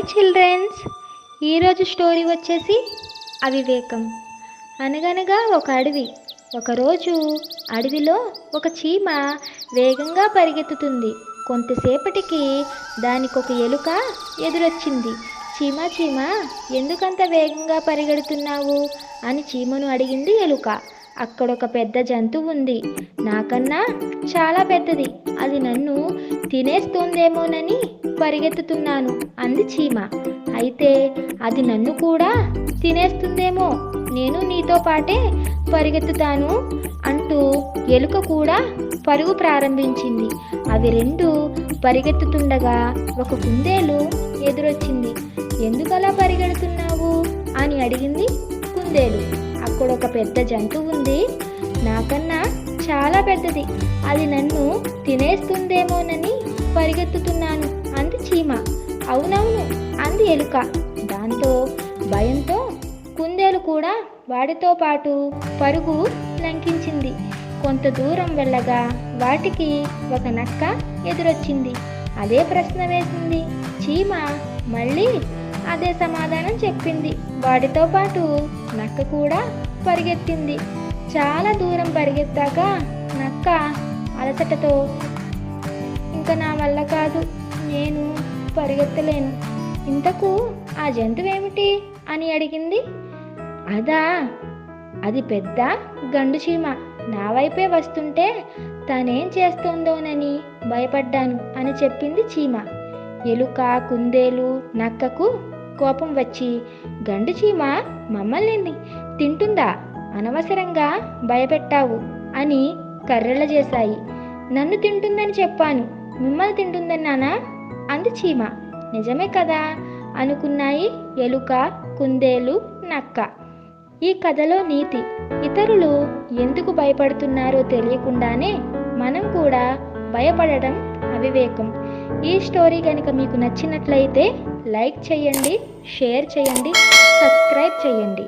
Children's, ఈరోజు story వచ్చేసి అవివేకం. అనగనగా ఒక అడవి. ఒకరోజు అడవిలో ఒక చీమ వేగంగా పరిగెత్తుతుంది. కొంతసేపటికి దానికి ఒక ఎలుక ఎదురొచ్చింది. చీమ చీమ, ఎందుకంత వేగంగా పరిగెడుతున్నావు అని చీమను అడిగింది ఎలుక. అక్కడొక పెద్ద జంతువు ఉంది, నాకన్నా చాలా పెద్దది. అది నన్ను తినేస్తుందేమోనని పరిగెత్తుతున్నాను అంది చీమ. అయితే అది నన్ను కూడా తినేస్తుందేమో, నేను నీతో పాటే పరిగెత్తుతాను అంటూ ఎలుక కూడా పరుగు ప్రారంభించింది. అవి రెండు పరిగెత్తుతుండగా ఒక కుందేలు ఎదురొచ్చింది. ఎందుకలా పరిగెడుతున్నావు అని అడిగింది కుందేలు. అక్కడొక పెద్ద జంతువు ఉంది, నాకన్నా చాలా పెద్దది. అది నన్ను తినేస్తుందేమోనని పరిగెత్తుతున్నాను అంది చీమ. అవునవును అంది ఎలుక. దాంతో భయంతో కుందేలు కూడా వాడితో పాటు పరుగు లంకించింది. కొంత దూరం వెళ్ళగా వాటికి ఒక నక్క ఎదురొచ్చింది. అదే ప్రశ్న వేసింది. చీమ మళ్ళీ అదే సమాధానం చెప్పింది. వాడితో పాటు నక్క కూడా పరిగెత్తింది. చాలా దూరం పరిగెత్తాక నక్క అలసటతో, ఇంకా నా వల్ల కాదు, నేను పరిగెత్తలేను. ఇంతకు ఆ జంతువేమిటి అని అడిగింది. అది పెద్ద గండు చీమ. నా వైపే వస్తుంటే తనేం చేస్తుందోనని భయపడ్డాను అని చెప్పింది చీమ. ఎలుక, కుందేలు, నక్కకు కోపం వచ్చి, గండు చీమ మమ్మల్ని తింటుందా, అనవసరంగా భయపెట్టావు అని కర్రెళ్ళ చేశాయి. నన్ను తింటుందని చెప్పాను, మిమ్మల్ని తింటుందన్నానా అంది చీమ. నిజమే కదా అనుకున్నాయి ఎలుక, కుందేలు, నక్క. ఈ కథలో నీతి, ఇతరులు ఎందుకు భయపడుతున్నారో తెలియకుండానే మనం కూడా భయపడడం అవివేకం. ఈ స్టోరీ కనుక మీకు నచ్చినట్లయితే లైక్ చేయండి, షేర్ చేయండి, సబ్స్క్రైబ్ చేయండి.